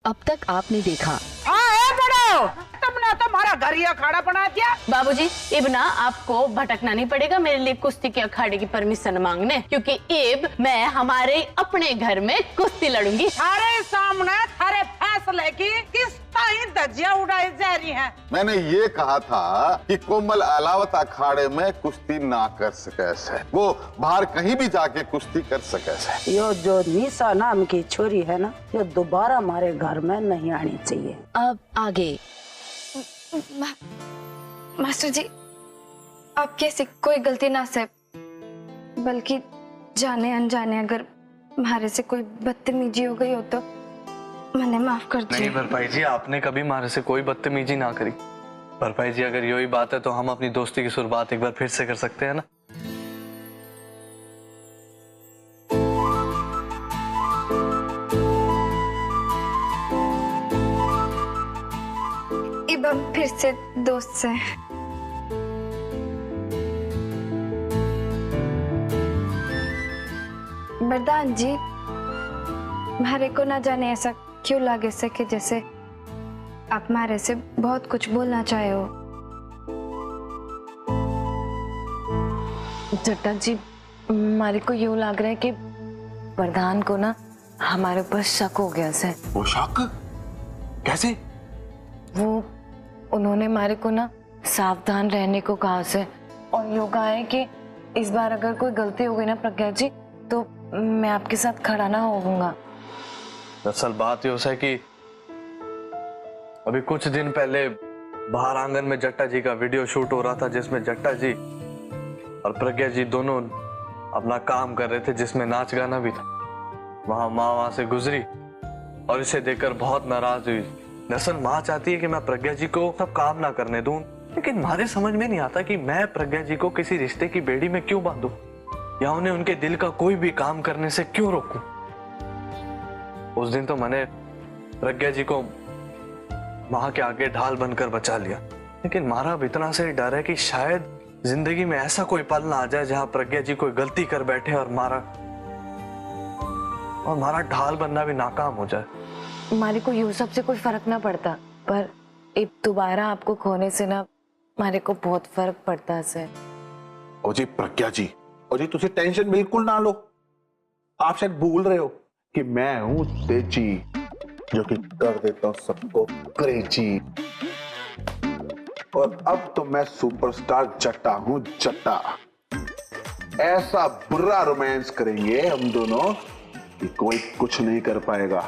अब तक आपने देखा। बड़ो, तुमने तो हमारा घर ही अखाड़ा बना दिया। बाबूजी, इब ना आपको भटकना नहीं पड़ेगा मेरे लिए कुश्ती के अखाड़े की परमिशन मांगने, क्योंकि इब मैं हमारे अपने घर में कुश्ती लड़ूंगी। थारे सामने थारे फैसले की किस ताई धज्जियां उड़ाई जा रही हैं। मैंने ये कहा था कि कोमल अलावत अखाड़े में कुश्ती ना कर सके से, वो बाहर कहीं भी जाके कुश्ती कर सके से। यो जो निशा नाम की छोरी है ना, यो दोबारा हमारे घर में नहीं आनी चाहिए। अब आगे। मास्टर जी, आप कैसे कोई गलती ना से, बल्कि जाने अनजाने अगर हमारे से कोई बदतमीजी हो गई हो तो मैंने माफ कर दिया। नहीं भरपाई जी, आपने कभी हमारे से कोई बदतमीजी ना करी। भरपाई जी, अगर यही बात है तो हम अपनी दोस्ती की शुरुआत एक बार फिर से कर सकते हैं ना। अब हम फिर से दोस्त से। वरदान जी, हमारे को ना जाने ऐसा क्यों लगे से कि जैसे आप हमारे से बहुत कुछ बोलना चाहे हो। जट्टा जी, हमारे को यूं लग रहा है कि वरदान को ना हमारे ऊपर शक हो गया से। वो शक कैसे? वो उन्होंने हमारे को ना सावधान रहने को कहा से, और यूं कहा है कि इस बार अगर कोई गलती हो गई ना प्रज्ञा जी, तो मैं आपके साथ खड़ा ना होऊंगा। दरअसल बात ये है कि अभी कुछ दिन पहले बाहर आंगन में जट्टा जी का वीडियो शूट हो रहा था, जिसमें जट्टा जी और प्रज्ञा जी दोनों अपना काम कर रहे थे, जिसमें नाच गाना भी था। वहां माँ वहां से गुजरी और इसे देखकर बहुत नाराज हुई। दरअसल माँ चाहती है कि मैं प्रज्ञा जी को सब काम ना करने दूं, लेकिन हमारे समझ में नहीं आता कि मैं प्रज्ञा जी को किसी रिश्ते की बेड़ी में क्यों बांधूं, या उन्हें उनके दिल का कोई भी काम करने से क्यों रोकूं। उस दिन तो मैंने प्रज्ञा जी को माँ के आगे ढाल बनकर बचा लिया, लेकिन मारा अब इतना से डर है कि शायद जिंदगी में ऐसा कोई पल ना आ जाए जहां प्रज्ञा जी कोई गलती कर बैठे और मारा ढाल बनना भी नाकाम हो जाए। हमारे को यूं सब से कोई फर्क ना पड़ता, पर अब दोबारा आपको खोने से ना हमारे को बहुत फर्क पड़ता है। ओ जी प्रज्ञा जी, ओ जी तुझे टेंशन बिल्कुल ना लो। आप शायद भूल रहे हो कि मैं हूं तेजी, जो कि कर देता हूं सबको क्रेजी। और अब तो मैं सुपरस्टार जट्टा हूं, जट्टा। ऐसा बुरा रोमांस करेंगे हम दोनों कि कोई कुछ नहीं कर पाएगा।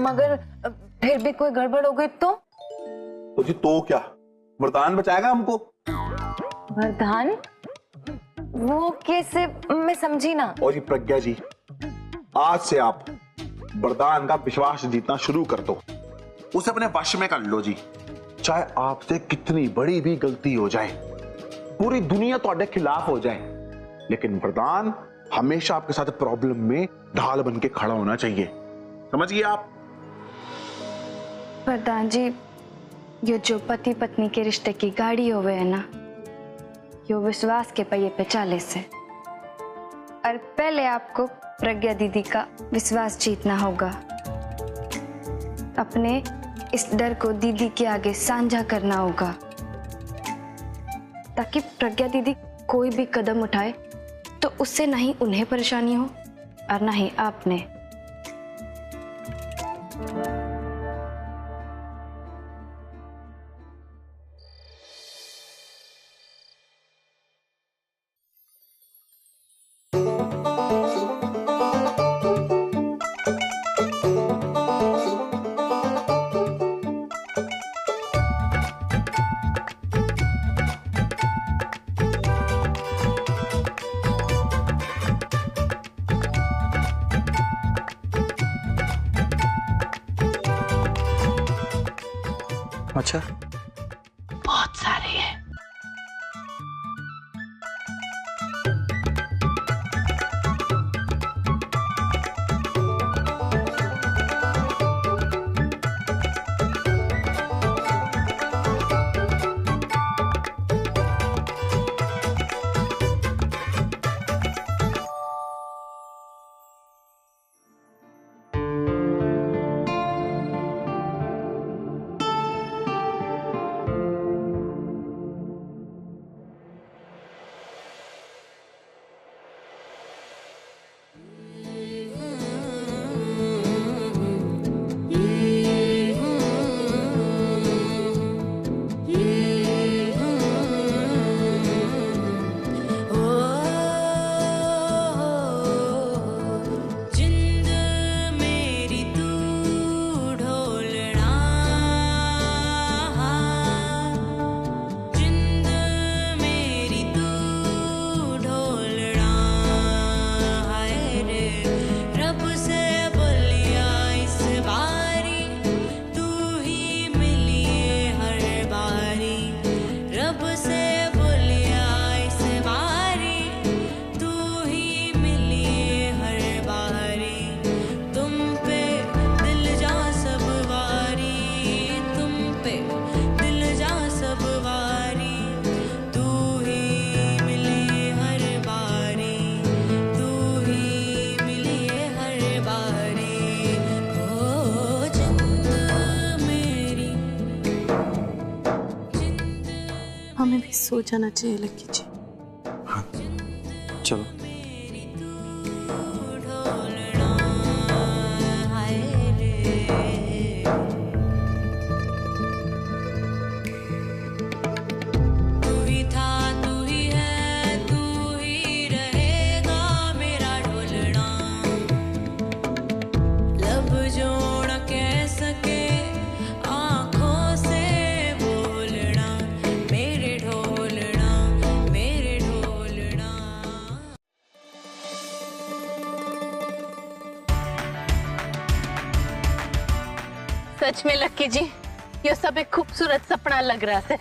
मगर फिर भी कोई गड़बड़ हो गई तो जी तो क्या, वरदान बचाएगा हमको। वरदान? वो कैसे, मैं समझी ना। और जी प्रज्ञा जी, आज से आप वरदान का विश्वास जीतना शुरू कर दो, उसे अपने वश में कर लो जी। चाहे आपसे कितनी बड़ी भी गलती हो जाए, पूरी दुनिया तो आपके खिलाफ हो जाए, लेकिन वरदान हमेशा आपके साथ प्रॉब्लम में ढाल बन के खड़ा होना चाहिए। समझिए आप। वरदान जी, ये जो पति पत्नी के रिश्ते की गाड़ी होवे है ना, यो विश्वास के पहिए पे चाले से। और पहले आपको प्रज्ञा दीदी का विश्वास जीतना होगा। अपने इस डर को दीदी के आगे साझा करना होगा, ताकि प्रज्ञा दीदी कोई भी कदम उठाए तो उससे ना ही उन्हें परेशानी हो और ना ही आपने। अच्छा, बहुत सारे हैं। वापस हो जाना चाहिए लक्की जी। चलो। सच में लक्की जी, ये सब एक खूबसूरत सपना लग रहा है।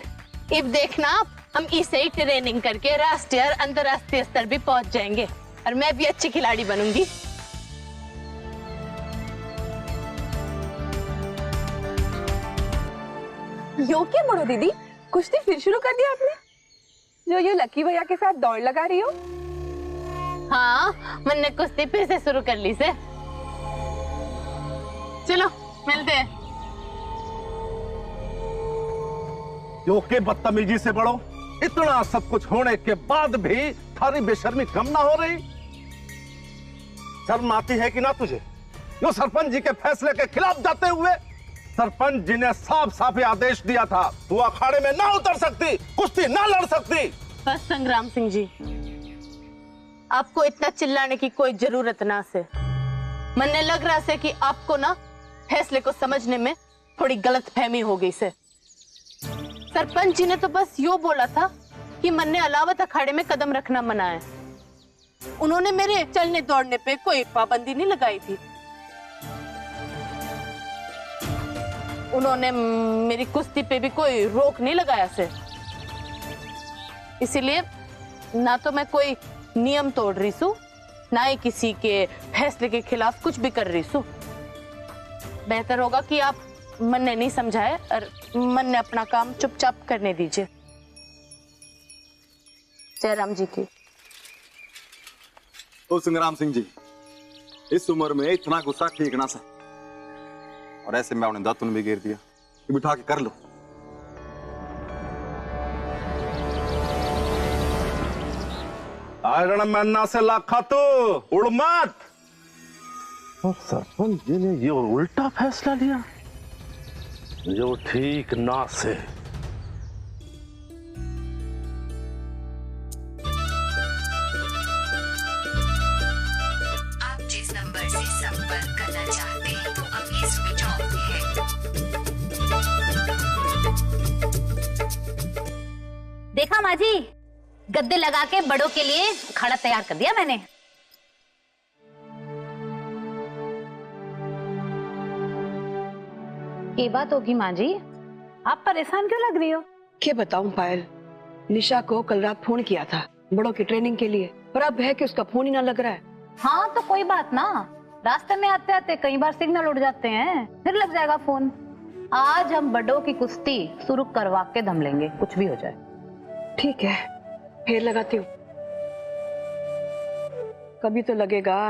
अब देखना आप, हम इसे ही ट्रेनिंग करके राष्ट्रीय और अंतर्राष्ट्रीय स्तर भी पहुंच जाएंगे और मैं भी अच्छी खिलाड़ी बनूंगी। यो क्या मोड़ो दीदी, कुश्ती फिर शुरू कर दिया आपने? जो ये लकी भैया के साथ दौड़ लगा रही हो? हाँ, मैंने कुश्ती फिर से शुरू कर ली से। चलो मिलते हैं। यो के बदतमीजी से बढ़ो, इतना सब कुछ होने के बाद भी थारी बेशर्मी कम ना हो रही? शर्म आती है कि ना तुझे? यो सरपंच जी के फैसले के खिलाफ जाते हुए सरपंच जी ने साफ साफ आदेश दिया था, तू अखाड़े में ना उतर सकती, कुश्ती ना लड़ सकती। बस संग्राम सिंह जी, आपको इतना चिल्लाने की कोई जरूरत ना से। मन्ने लग रहा से कि आपको ना फैसले को समझने में थोड़ी गलतफहमी हो गई से। सरपंच जी ने तो बस यो बोला था कि मन्ने अलावत अखाड़े में कदम रखना मना है। उन्होंने मेरे चलने दौड़ने पे कोई पाबंदी नहीं लगाई थी। उन्होंने मेरी कुश्ती पे भी कोई रोक नहीं लगाया से। इसीलिए ना तो मैं कोई नियम तोड़ रही हूँ, ना ही किसी के फैसले के खिलाफ कुछ भी कर रही हूँ। बेहतर होगा कि आप मन ने नहीं समझाए और मन ने अपना काम चुपचाप करने दीजिए। जयराम जी की। तो संग्राम सिंह जी, इस उम्र में इतना गुस्सा ठीक ना सा, और ऐसे में आपने दातुन भी घेर दिया कि बिठा के कर लो। आयरण मन्ना से लाखा तो उड़ मत। और सरपंच जी ने ये उल्टा फैसला लिया, जो ठीक ना से। आप जिस नंबर से संपर्क करना चाहते हैं वो अभी स्विच ऑफ है। देखा माँ जी, गद्दे लगा के बड़ों के लिए खाना तैयार कर दिया मैंने। ये बात होगी माँ जी, आप परेशान क्यों लग रही हो? क्या बताऊं पायल, निशा को कल रात फोन किया था बड़ों की ट्रेनिंग के लिए, पर अब है कि उसका फोन ही ना लग रहा है। हाँ तो कोई बात ना, रास्ते में आते आते कई बार सिग्नल उड़ जाते हैं, फिर लग जाएगा फोन। आज हम बड़ों की कुश्ती शुरू करवा के दम लेंगे, कुछ भी हो जाए। ठीक है, फिर लगाती हूँ, कभी तो लगेगा।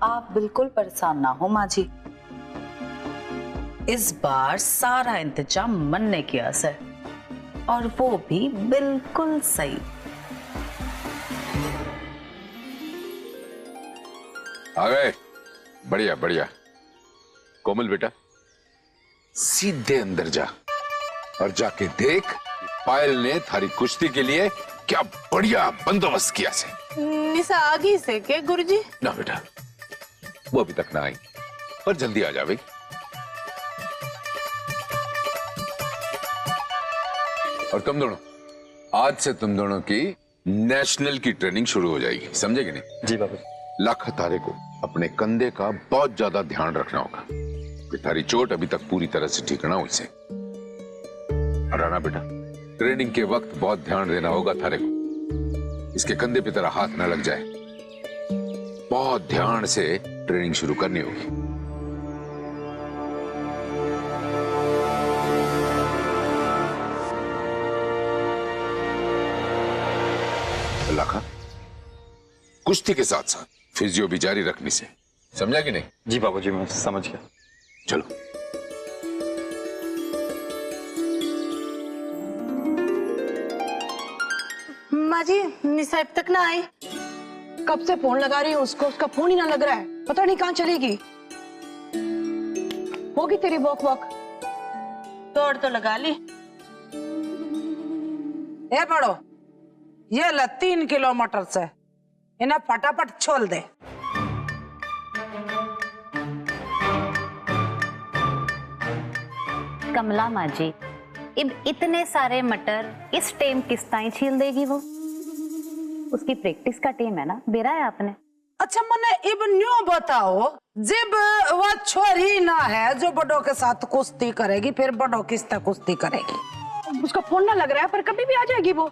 आप बिल्कुल परेशान ना हो माँ जी, इस बार सारा इंतजाम मन ने किया है, और वो भी बिल्कुल सही। आ गए? बढ़िया बढ़िया। कोमल बेटा, सीधे अंदर जा और जाके देख पायल ने थारी कुश्ती के लिए क्या बढ़िया बंदोबस्त किया से। निशा आ गई से के गुरुजी? ना बेटा, वो अभी तक ना आई, पर जल्दी आ जावे। और तुम दोनों, आज से तुम दोनों की नेशनल की ट्रेनिंग शुरू हो जाएगी, समझे कि नहीं? जी बाबा। लाखा तारे को अपने कंधे का बहुत ज्यादा ध्यान रखना होगा कि तारी चोट अभी तक पूरी तरह से ठीक ना हो इसे। और राना बेटा, ट्रेनिंग के वक्त बहुत ध्यान देना होगा थारे को, इसके कंधे पे तेरा हाथ ना लग जाए। बहुत ध्यान से ट्रेनिंग शुरू करनी होगी। लाखा, कुश्ती के साथ साथ फिजियो भी जारी रखनी से, समझा कि नहीं? जी बाबूजी, मैं समझ गया। चलो। माँ जी निशा अब तक ना आई। कब से फोन लगा रही हूँ उसको, उसका फोन ही ना लग रहा है, पता नहीं कहाँ चलेगी। होगी तेरी वॉक वॉक। दौड़ तो लगा ली। ए बड़ो, ये ले 3 किलोमीटर से, इन्हें फटाफट छोड़ दे। कमला माँ जी, इतने सारे मटर इस टाइम किस ताई छील देगी वो? उसकी प्रैक्टिस का टाइम है ना, बेरा है आपने। अच्छा मने इब न्यू बताओ, जब वह छोरी ना है जो बड़ों के साथ कुश्ती करेगी, फिर बड़ों किस तरह कुश्ती करेगी? उसका फोन ना लग रहा है, पर कभी भी आ जाएगी वो।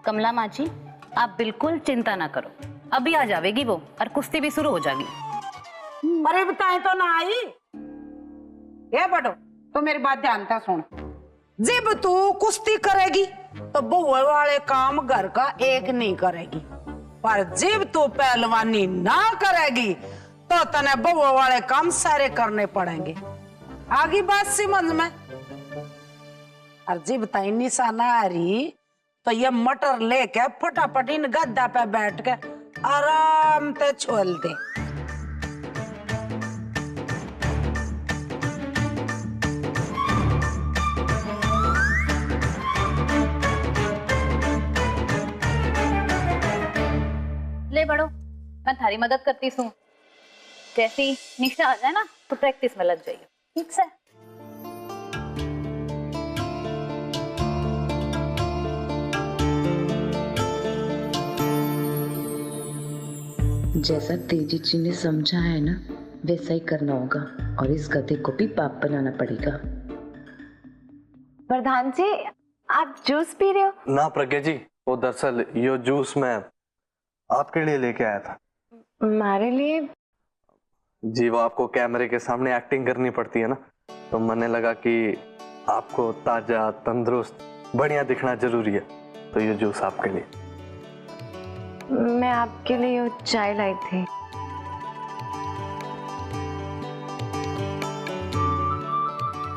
कमला माँ जी, आप बिल्कुल चिंता ना करो, अभी आ जाएगी वो और कुश्ती भी शुरू हो जाएगी। अरे बताए तो ना आई। ये बड़ो, तो मेरी बात ध्यान से सुन। जब तू कुश्ती करेगी तो बहु वाले काम घर का एक नहीं करेगी, पर जब तू पहलवानी ना करेगी तो तने बहु वाले काम सारे करने पड़ेंगे। आगे बात समझ में? और जब तई निशाना आ रही तो ये मटर लेके फटाफट इन गद्दा पे बैठ के आराम से छोल दे। ले बड़ो, मैं थारी मदद करती हूँ। जैसे ही निशा आ जाए ना तो प्रैक्टिस में लग जाइए, ठीक से? जैसा तेजी जी ने समझा है ना, वैसा ही करना होगा और इस गधे को भी पाप बनाना पड़ेगा। प्रधान जी, आप जूस पी रहे हो? ना प्रज्ञा जी, वो दरअसल ये जूस मैं आपके लिए लेके आया था। हमारे लिए? जी, वो आपको कैमरे के सामने एक्टिंग करनी पड़ती है ना, तो मैंने लगा कि आपको ताजा तंदुरुस्त बढ़िया दिखना जरूरी है, तो ये जूस आपके लिए। मैं आपके लिए वो चाय लाई थी।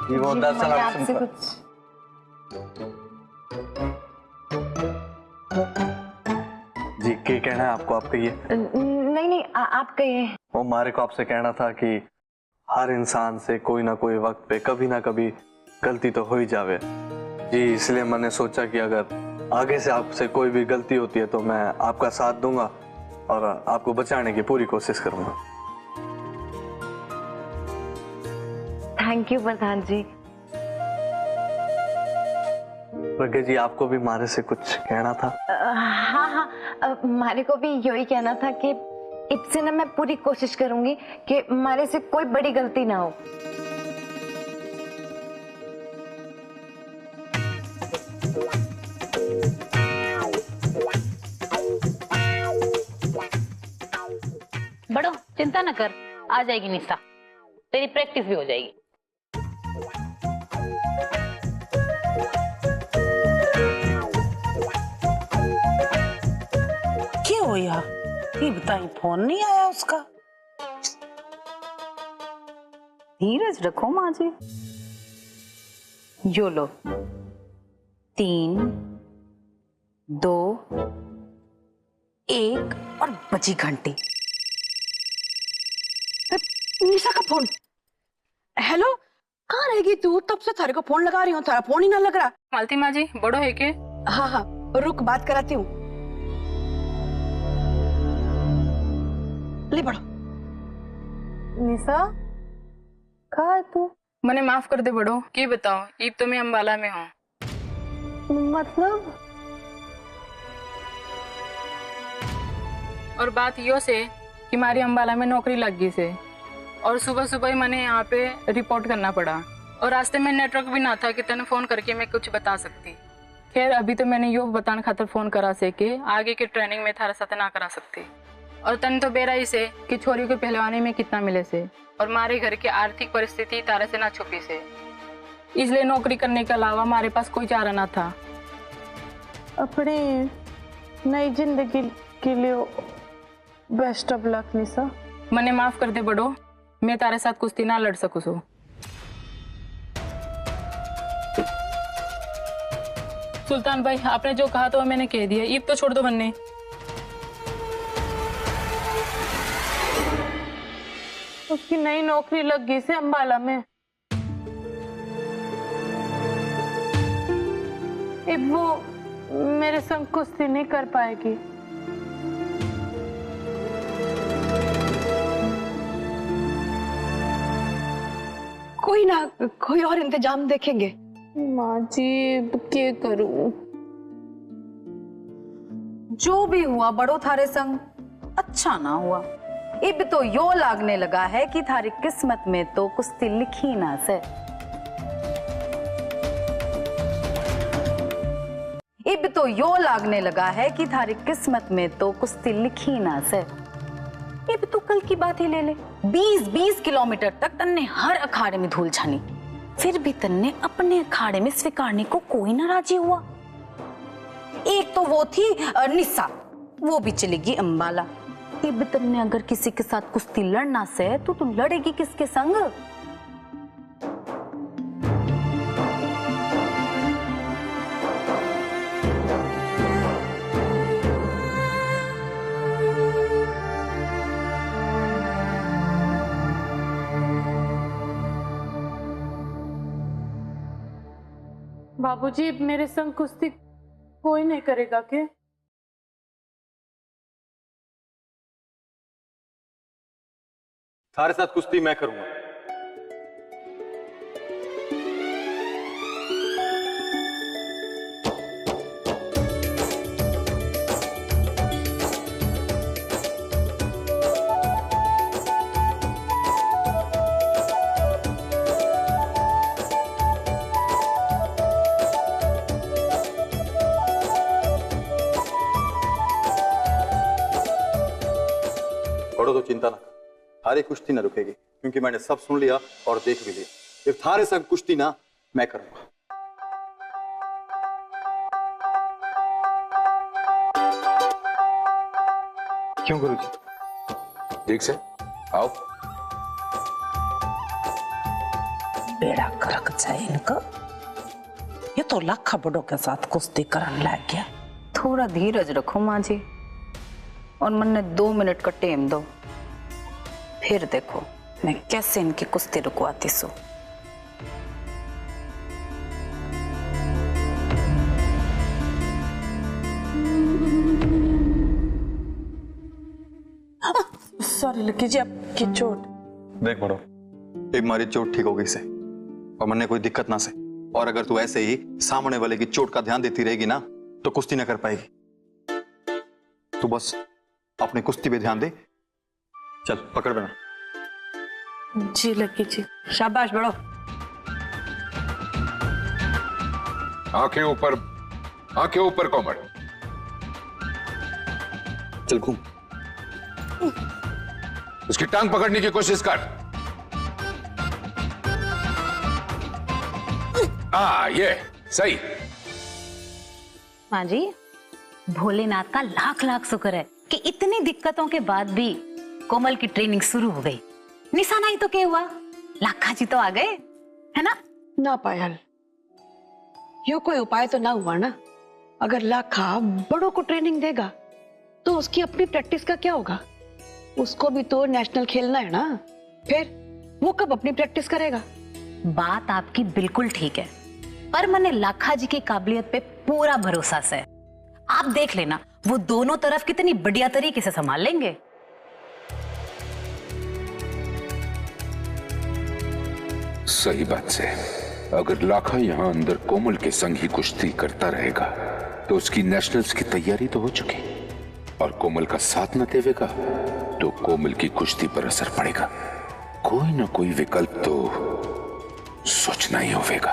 जी, वो दरअसल आपसे कुछ जी क्या कहना है आपको? आप कहिए। नहीं, आप कहिए। वो मारे को आपसे कहना था कि हर इंसान से कोई ना कोई वक्त पे कभी ना कभी गलती तो हो ही जावे जी, इसलिए मैंने सोचा कि अगर आगे से आपसे कोई भी गलती होती है तो मैं आपका साथ दूंगा और आपको बचाने की पूरी कोशिश करूंगा। थैंक यू प्रधान जी। प्रज्ञा जी, आपको भी मारे से कुछ कहना था? हाँ, मारे को भी यही कहना था कि इससे ना मैं पूरी कोशिश करूंगी कि मारे से कोई बड़ी गलती ना हो। बड़ो चिंता न कर, आ जाएगी निशा, तेरी प्रैक्टिस भी हो जाएगी। क्या हो यार, ये बताई फोन नहीं आया उसका? धीरज रखो माँ जी। यो लो, 3, 2, 1 और बजी घंटी। निशा का फोन। हेलो, कहाँ रहेगी तू? तब से थारे को फोन लगा रही हूँ, थारा फोन ही ना लग रहा। मालती माँ जी, बड़ो है के? हाँ, रुक बात कराती हूँ। ले बड़ो। निशा, कहाँ है तू? मने माफ कर दे बड़ो, की बताओ, ईब तो मैं अम्बाला में हूँ। मतलब? और बात यो से कि हमारी अम्बाला में नौकरी लग गई से, और सुबह सुबह ही मैंने यहाँ पे रिपोर्ट करना पड़ा, और रास्ते में नेटवर्क भी ना था कि तने फोन करके मैं कुछ बता सकती। खैर अभी तो मैंने यो बताने खातर फोन करा से कि आगे की ट्रेनिंग में थारा साथ ना करा सकती, और तन तो बेरा ही से कि छोरी को पहलवानी में कितना मिले से, और हमारे घर की आर्थिक परिस्थिति तारा से ना छुपी से, इसलिए नौकरी करने के अलावा हमारे पास कोई चारा ना था। अपने नई जिंदगी के लिए बेस्ट ऑफ लक निशा। मने माफ कर दे बड़ो, मैं तारे साथ कुश्ती ना लड़ सकूं सो। सुल्तान भाई, आपने जो कहा तो वो मैंने कह दिया, ईद तो छोड़ दो बनने। उसकी नई नौकरी लग गई से अंबाला में। अब वो मेरे संग कुश्ती नहीं कर पाएगी। कोई ना, कोई और इंतजाम देखेंगे। माँ जी क्या करूं? जो भी हुआ बड़ो थारे संग अच्छा ना हुआ। इब तो यो लागने लगा है कि थारी किस्मत में तो कुश्ती लिखी ना से। इब तो यो लागने लगा है कि थारी किस्मत में तो कुश्ती लिखी ना से। इब तो कल की बात ही ले ले, 20-20 किलोमीटर तक तन्ने हर अखाड़े में धूल छानी, फिर भी तन्ने अपने अखाड़े में स्वीकारने को कोई ना राजी हुआ। एक तो वो थी निशा, वो भी चलेगी अंबाला। इब तन्ने अगर किसी के साथ कुश्ती लड़ना से तो तुम लड़ेगी किसके संग? बाबूजी मेरे संग कुश्ती कोई नहीं करेगा क्या? सारे साथ कुश्ती मैं करूंगा। तो चिंता ना, थारी कुश्ती ना रुकेगी, क्योंकि मैंने सब सुन लिया और देख भी लिया। if थारे संग कुश्ती ना मैं करूंगा। क्यों गुरुजी? ठीक से आओ। बेड़ा करक जाए इनका, ये तो लाखा बड़ों के साथ कुश्ती करने लग गया। थोड़ा धीरज रखो माँ जी, और मन 2 मिनट का टाइम दो, फिर देखो मैं कैसे इनकी कुश्ती रुकवाती सू। सॉरी लकी जी, आपकी चोट। देख बड़ो, एक मारी चोट ठीक हो गई से, और मन कोई दिक्कत ना से। और अगर तू ऐसे ही सामने वाले की चोट का ध्यान देती रहेगी ना तो कुश्ती ना कर पाएगी। तू बस अपने कुश्ती पे ध्यान दे। चल पकड़ बना। जी लकी जी। शाबाश बड़ो। आंखें ऊपर, आंखें ऊपर कोमल। चल घूम। उसकी टांग पकड़ने की कोशिश कर। ये सही। माँ जी, भोलेनाथ का लाख लाख शुक्र है कि इतनी दिक्कतों के बाद भी कोमल की ट्रेनिंग शुरू हो गई। निशाना ही तो क्या हुआ, लाखा जी तो आ गए, है ना? ना पायल, यो कोई उपाय तो ना हुआ ना। अगर लाखा बड़ों को ट्रेनिंग देगा तो उसकी अपनी प्रैक्टिस का क्या होगा? उसको भी तो नेशनल खेलना है ना, फिर वो कब अपनी प्रैक्टिस करेगा? बात आपकी बिल्कुल ठीक है, पर मैंने लाखा जी की काबिलियत पे पूरा भरोसा है। आप देख लेना, वो दोनों तरफ कितनी बढ़िया तरीके से संभाल लेंगे। सही बात से, अगर लाखा यहाँ अंदर कोमल के संग ही कुश्ती करता रहेगा तो उसकी नेशनल्स की तैयारी तो हो चुकी, और कोमल का साथ न देवेगा तो कोमल की कुश्ती पर असर पड़ेगा। कोई ना कोई विकल्प तो सोचना ही होगा।